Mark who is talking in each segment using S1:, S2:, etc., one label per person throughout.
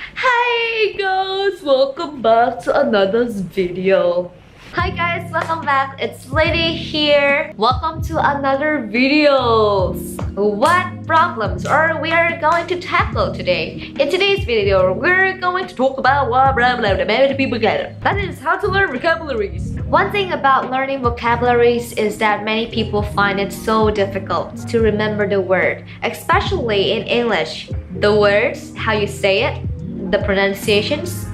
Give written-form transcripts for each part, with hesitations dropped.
S1: Hi guys, welcome back to another video. Hi guys, welcome back. It's Lady here. Welcome to another video. What problems we are going to tackle today? In today's video, we're going to talk about that is how to learn vocabularies. One thing about learning vocabularies is that many people find it so difficult to remember the word, especially in English. The words, how you say it, the pronunciations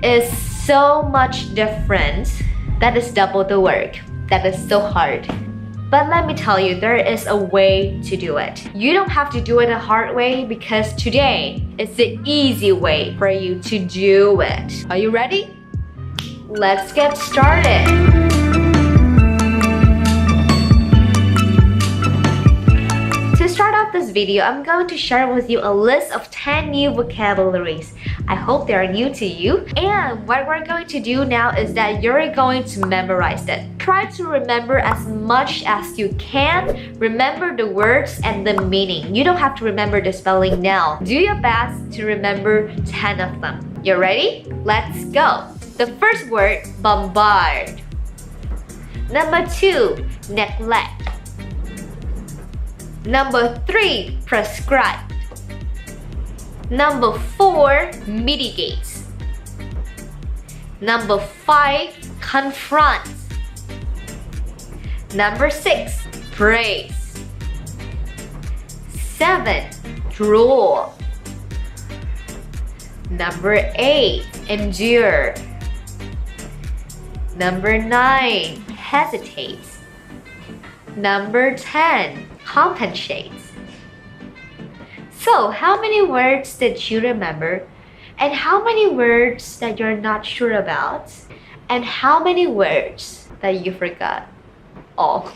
S1: is so much different. That is double the work. That is so hard. But let me tell you, there is a way to do it. You don't have to do it the hard way because today is the easy way for you to do it. Are you ready? Let's get started. To start off this video, I'm going to share with you a list of 10 new vocabularies. I hope they are new to you. And what we're going to do now is that you're going to memorize it. Try to remember as much as you can. Remember the words and the meaning. You don't have to remember the spelling now. Do your best to remember 10 of them. You ready? Let's go. The first word, bombard. Number 2, neglect. Number 3, prescribe. Number 4, mitigate. Number 5, confront. Number 6, praise. 7, drool. Number 8, endure. Number 9, hesitate. Number 10, compensate. So, how many words did you remember? And how many words that you're not sure about? And how many words that you forgot? All.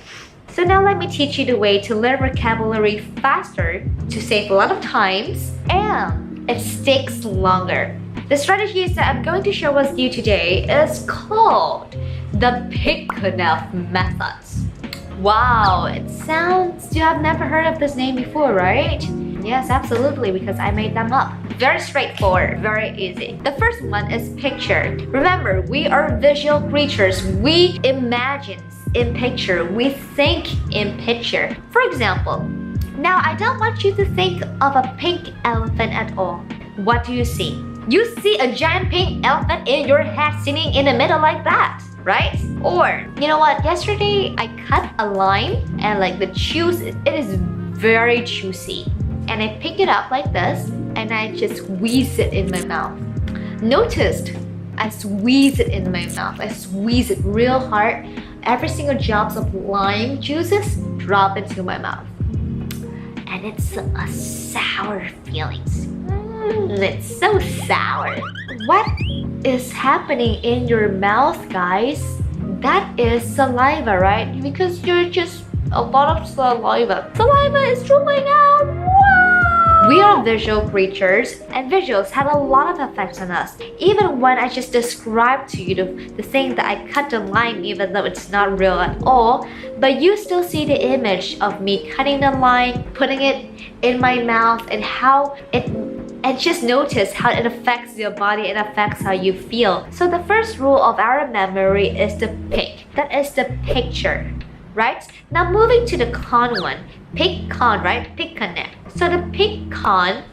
S1: So now let me teach you the way to learn vocabulary faster, to save a lot of times, and it sticks longer. The strategies that I'm going to share with you today is called the PICONEF Method. Wow, it sounds, you have never heard of this name before, right? Yes, absolutely, because I made them up. Very straightforward, very easy. The first one is picture. Remember, we are visual creatures. We imagine in picture. We think in picture. For example, now I don't want you to think of a pink elephant at all. What do you see? You see a giant pink elephant in your head sitting in the middle like that, right? Or, you know what? Yesterday, I cut a lime and like the juice, it is very juicy. And I pick it up like this and I just squeeze it in my mouth. Noticed, I squeeze it in my mouth. I squeeze it real hard. Every single drops of lime juices drop into my mouth. And it's a sour feeling. It's so sour. What is happening in your mouth, guys? That is saliva, right? Because you're just a lot of saliva. Saliva is drooling out. Wow! We are visual creatures, and visuals have a lot of effects on us. Even when I just described to you the thing that I cut the lime, even though it's not real at all, but you still see the image of me cutting the lime, putting it in my mouth, and how it. And just notice how it affects your body, it affects how you feel. So the first rule of our memory is the pic. That is the picture, right? Now moving to the con one. PICON, right? PICONEF. So the PICON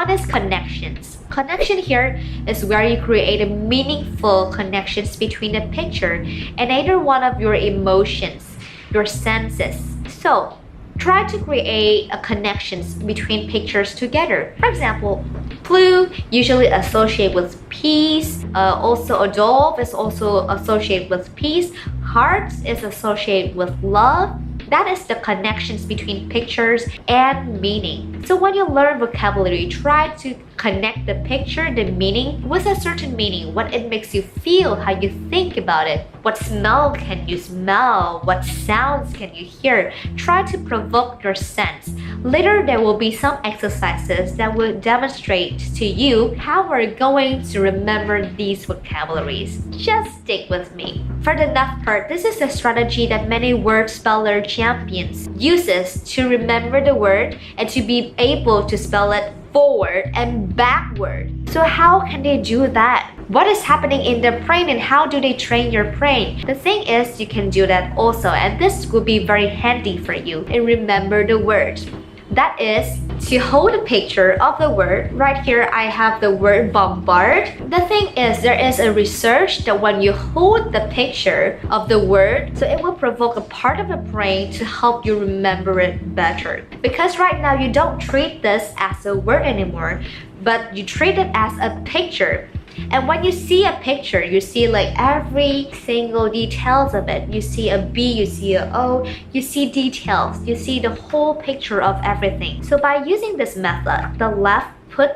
S1: is connections. Connection here is where you create a meaningful connections between the picture and either one of your emotions, your senses. So try to create a connections between pictures together. For example, blue usually associated with peace. Also, a dove is also associated with peace. Hearts is associated with love. That is the connections between pictures and meaning. So when you learn vocabulary, try to connect the picture, the meaning, with a certain meaning, what it makes you feel, how you think about it, what smell can you smell, what sounds can you hear. Try to provoke your sense. Later, there will be some exercises that will demonstrate to you how we're going to remember these vocabularies. Just stick with me. For the next part, this is a strategy that many word speller champions uses to remember the word and to be able to spell it forward and backward. So how can they do that? What is happening in their brain and how do they train your brain? The thing is, you can do that also, and this will be very handy for you. And remember the words. That is to hold a picture of the word. Right here, I have the word bombard. The thing is, there is a research that when you hold the picture of the word, so it will provoke a part of the brain to help you remember it better. Because right now, you don't treat this as a word anymore, but you treat it as a picture. And when you see a picture, you see like every single details of it. You see a B, you see a O, you see details, you see the whole picture of everything. So by using this method, the left put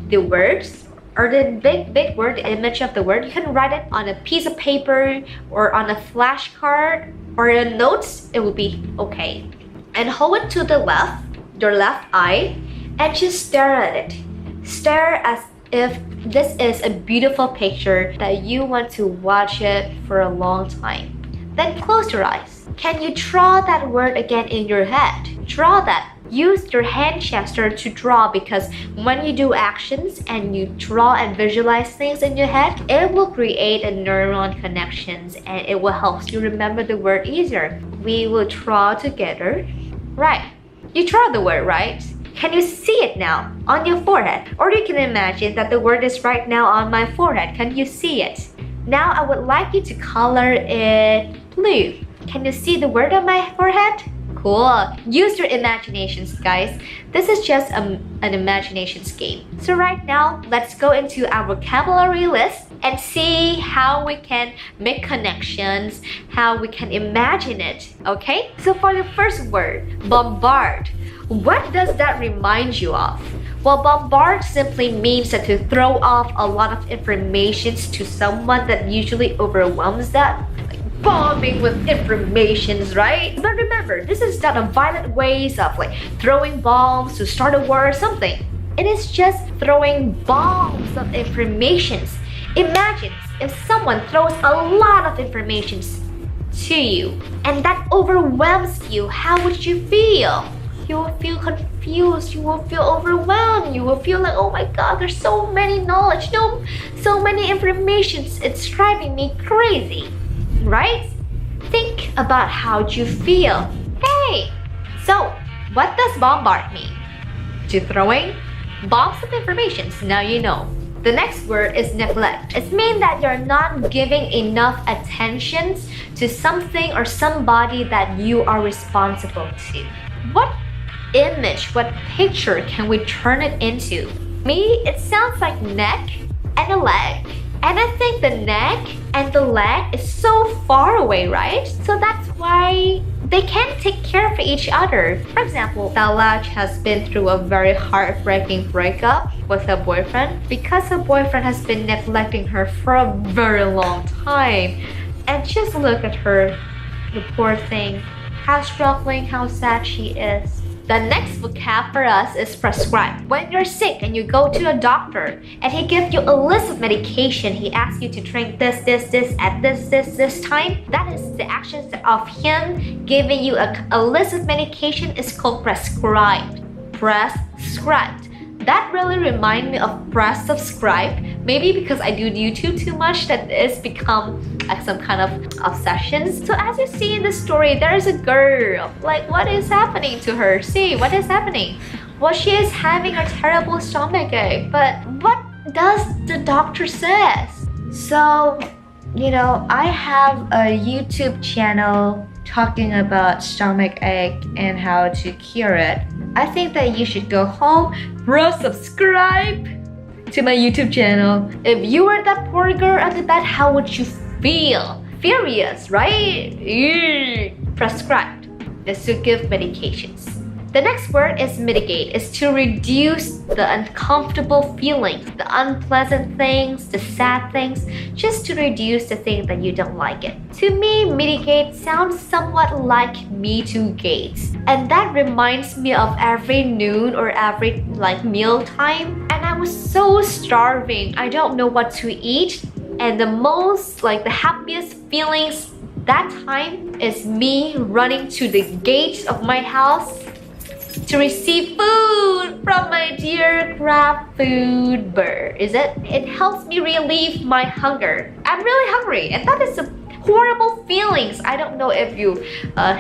S1: the words or the big word, the image of the word. You can write it on a piece of paper or on a flashcard or in notes, it will be okay. And hold it to the left, your left eye, and just stare at it. Stare as if this is a beautiful picture that you want to watch it for a long time. Then close your eyes. Can you draw that word again in your head? Draw that. Use your hand gesture to draw, because when you do actions and you draw and visualize things in your head, it will create a neuron connections and it will help you remember the word easier. We will draw together. Right. You draw the word, right? Can you see it now on your forehead? Or you can imagine that the word is right now on my forehead. Can you see it? Now I would like you to color it blue. Can you see the word on my forehead? Cool. Use your imaginations, guys. This is just an imaginations game. So right now, let's go into our vocabulary list and see how we can make connections, how we can imagine it, okay? So for the first word, bombard. What does that remind you of? Well, bombard simply means that to throw off a lot of information to someone that usually overwhelms that. Like bombing with informations, right? But remember, this is not a violent ways of like throwing bombs to start a war or something. It is just throwing bombs of informations. Imagine if someone throws a lot of information to you and that overwhelms you, how would you feel? You will feel confused, you will feel overwhelmed, you will feel like, oh my god, there's so many knowledge, so many informations, it's driving me crazy, right? Think about how you feel. Hey, so what does bombard mean? To throwing bombs of information, now you know. The next word is neglect. It means that you're not giving enough attention to something or somebody that you are responsible to. What image, what picture can we turn it into? Me, it sounds like neck and a leg. And I think the neck and the leg is so far away, right? So that's why they can't take care of each other. For example, Bella has been through a very heartbreaking breakup with her boyfriend because her boyfriend has been neglecting her for a very long time. And just look at her, the poor thing, how struggling, how sad she is. The next vocab for us is prescribe. When you're sick and you go to a doctor and he gives you a list of medication, he asks you to drink this at this time. That is the actions of him giving you a list of medication is called prescribed. Prescribed. That really reminds me of subscribe. Maybe because I do YouTube too much that it's become like some kind of obsession. So as you see in the story, there is a girl. Like, what is happening to her? See, what is happening? Well, she is having a terrible stomach ache. But what does the doctor says? So, you know, I have a YouTube channel talking about stomach ache and how to cure it. I think that you should go home, subscribe to my YouTube channel. If you were that poor girl at the bed, how would you feel? Furious, right? Prescribed is to give medications. The next word is mitigate, is to reduce the uncomfortable feelings, the unpleasant things, the sad things, just to reduce the thing that you don't like it. To me, mitigate sounds somewhat like mitigate. And that reminds me of every noon or every meal time. And I was so starving. I don't know what to eat. And the happiest feelings that time is me running to the gate of my house to receive food from my dear crab food bird. Is it? It helps me relieve my hunger. I'm really hungry, and that is a horrible feelings. I don't know if you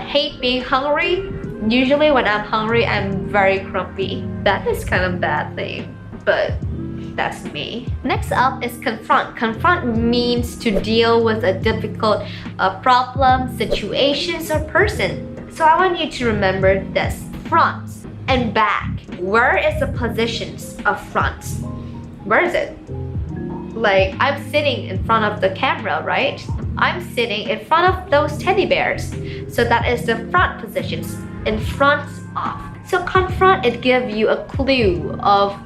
S1: hate being hungry. Usually when I'm hungry, I'm very grumpy. That is kind of bad thing, but that's me. Next up is confront. Confront means to deal with a difficult problem, situations, or person. So I want you to remember this. Front and back. Where is the positions of front? Where is it? Like, I'm sitting in front of the camera, right? I'm sitting in front of those teddy bears. So that is the front positions, in front of. So confront, it gives you a clue of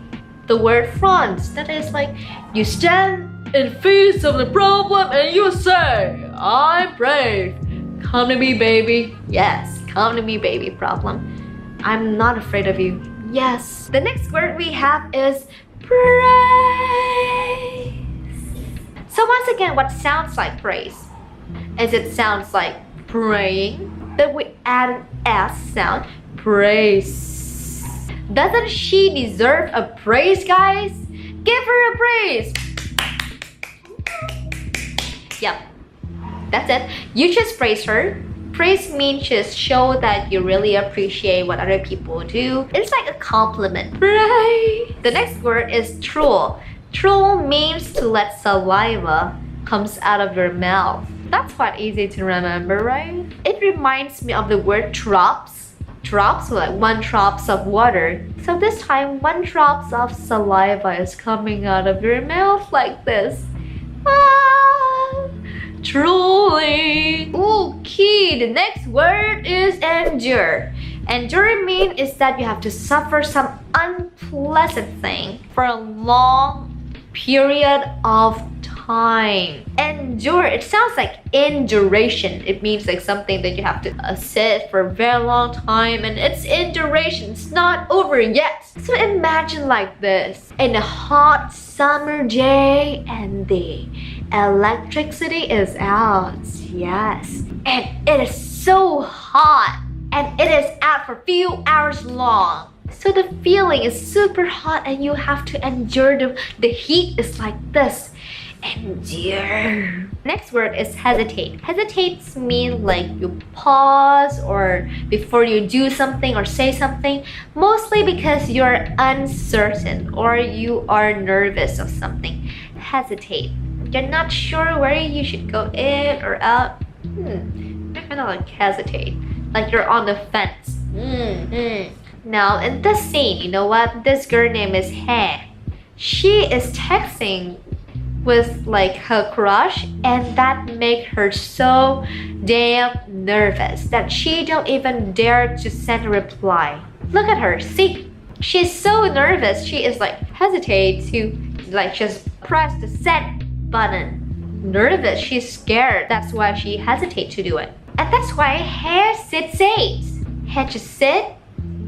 S1: the word front. That is like, you stand in face of the problem and you say, I'm brave. Come to me, baby. Yes, come to me, baby problem. I'm not afraid of you. Yes. The next word we have is praise. So once again, what sounds like praise? Is it sounds like praying? Then we add an S sound, praise. Doesn't she deserve a praise, guys? Give her a praise. Yep, that's it. You just praise her. Praise means just show that you really appreciate what other people do. It's like a compliment. Praise. The next word is drool. Drool means to let saliva comes out of your mouth. That's quite easy to remember, right? It reminds me of the word drops. Drops, like 1 drops of water. So this time, 1 drops of saliva is coming out of your mouth like this. Ah, drooling. Okay, the next word is endure. Endure means is that you have to suffer some unpleasant thing for a long period of time. Endure, it sounds like in duration. It means like something that you have to sit for a very long time, and it's in duration. It's not over yet. So imagine like this. In a hot summer day and the electricity is out. Yes. And it is so hot. And it is out for a few hours long. So the feeling is super hot and you have to endure the heat is like this. Endure. Next word is hesitate. Hesitates mean like you pause or before you do something or say something, mostly because you're uncertain or you are nervous of something. Hesitate. You're not sure where you should go in or out. You're kind of like hesitate. Like you're on the fence. Now in this scene, you know what? This girl name is He. She is texting with like her crush, and that make her so damn nervous that she don't even dare to send a reply. Look at her. See, she's so nervous. She is like hesitate to like just press the send button. Nervous. She's scared. That's why she hesitate to do it. And that's why He sits eight. He just sit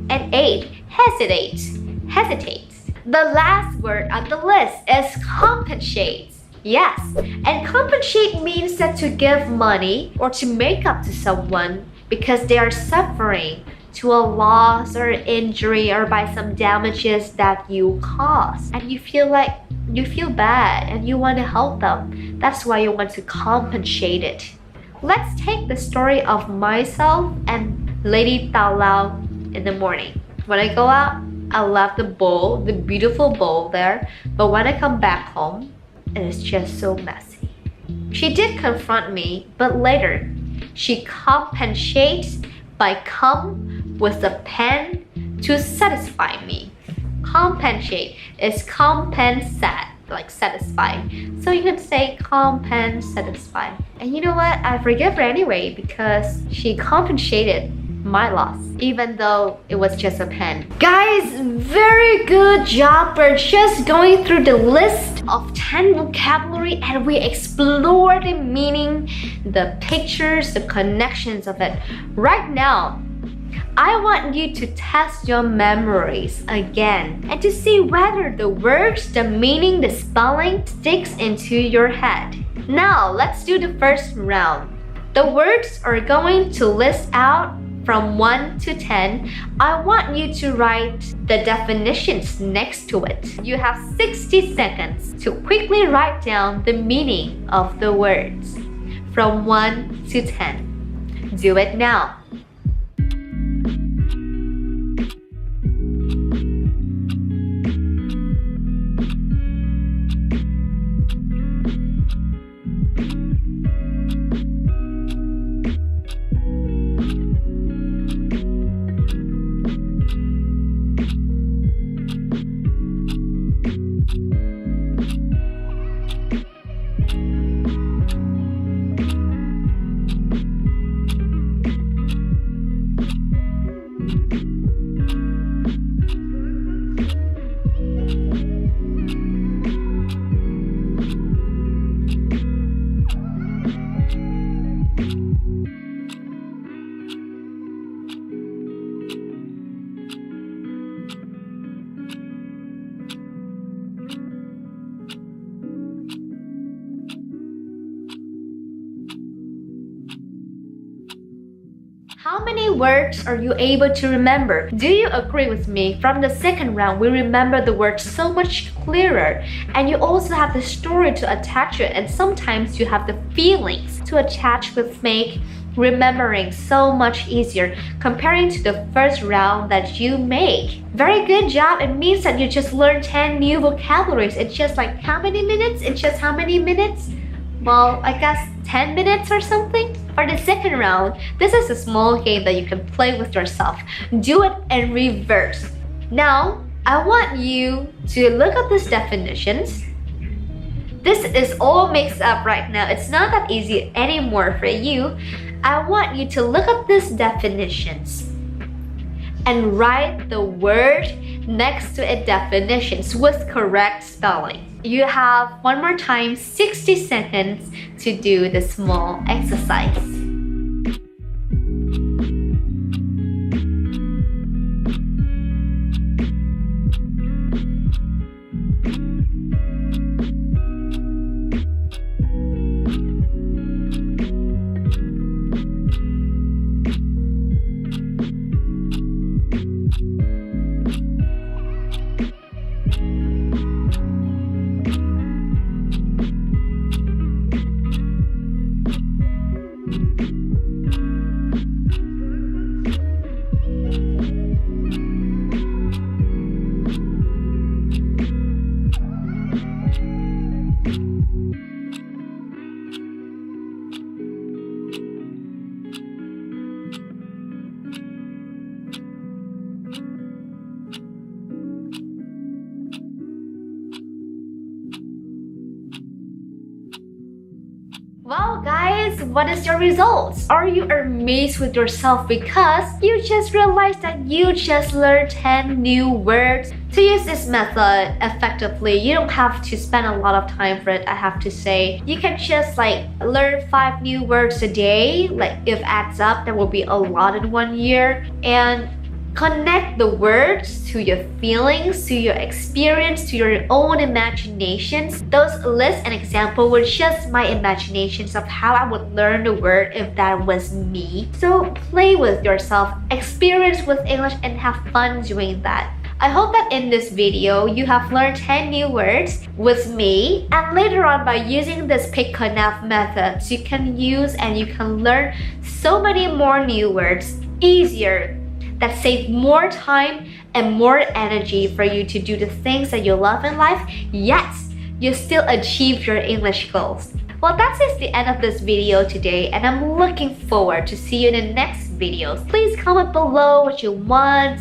S1: and ate. Hesitate. The last word on the list is compensate. Yes, and compensate means that to give money or to make up to someone because they are suffering to a loss or injury or by some damages that you caused. And you feel bad and you want to help them. That's why you want to compensate it. Let's take the story of myself and Lady Tao Lao in the morning. When I go out, I left the bowl, the beautiful bowl there, but when I come back home, it is just so messy. She did confront me, but later, she compensates by come with a pen to satisfy me. Compensate is compensate, like satisfy. So you can say satisfy. And you know what? I forgive her anyway because she compensated my loss, even though it was just a pen. Guys, very good job for just going through the list of 10 vocabulary and we explored the meaning, the pictures, the connections of it. Right now, I want you to test your memories again and to see whether the words, the meaning, the spelling sticks into your head. Now, let's do the first round. The words are going to list out from 1 to 10, I want you to write the definitions next to it. You have 60 seconds to quickly write down the meaning of the words from 1 to 10. Do it now. How many words are you able to remember? Do you agree with me? From the second round, we remember the words so much clearer, and you also have the story to attach to it, and sometimes you have the feelings to attach, which make remembering so much easier comparing to the first round that you make. Very good job. It means that you just learned 10 new vocabularies. It's just like how many minutes? It's just how many minutes? Well, I guess 10 minutes or something. For the second round, this is a small game that you can play with yourself. Do it in reverse. Now, I want you to look at these definitions. This is all mixed up right now. It's not that easy anymore for you. I want you to look at these definitions and write the word next to it definitions with correct spelling. You have one more time, 60 seconds to do the small exercise. Well guys, what is your results? Are you amazed with yourself because you just realized that you just learned 10 new words? To use this method effectively, you don't have to spend a lot of time for it, I have to say. You can just learn 5 new words a day. If adds up, that will be a lot in 1 year. And connect the words to your feelings, to your experience, to your own imaginations. Those lists and example were just my imaginations of how I would learn the word if that was me. So play with yourself, experience with English, and have fun doing that. I hope that in this video, you have learned 10 new words with me, and later on by using this PICONEF methods, you can use and you can learn so many more new words easier that save more time and more energy for you to do the things that you love in life, yet you still achieve your English goals. Well, that is the end of this video today, and I'm looking forward to see you in the next videos. Please comment below what you want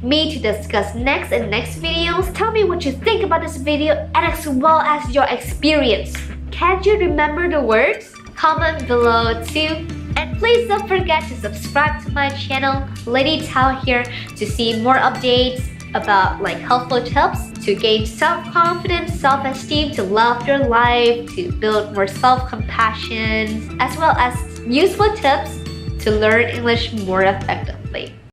S1: me to discuss next in next videos. Tell me what you think about this video and as well as your experience. Can't you remember the words? Comment below too. And please don't forget to subscribe to my channel, Lady Tao here, to see more updates about helpful tips to gain self-confidence, self-esteem, to love your life, to build more self-compassion, as well as useful tips to learn English more effectively.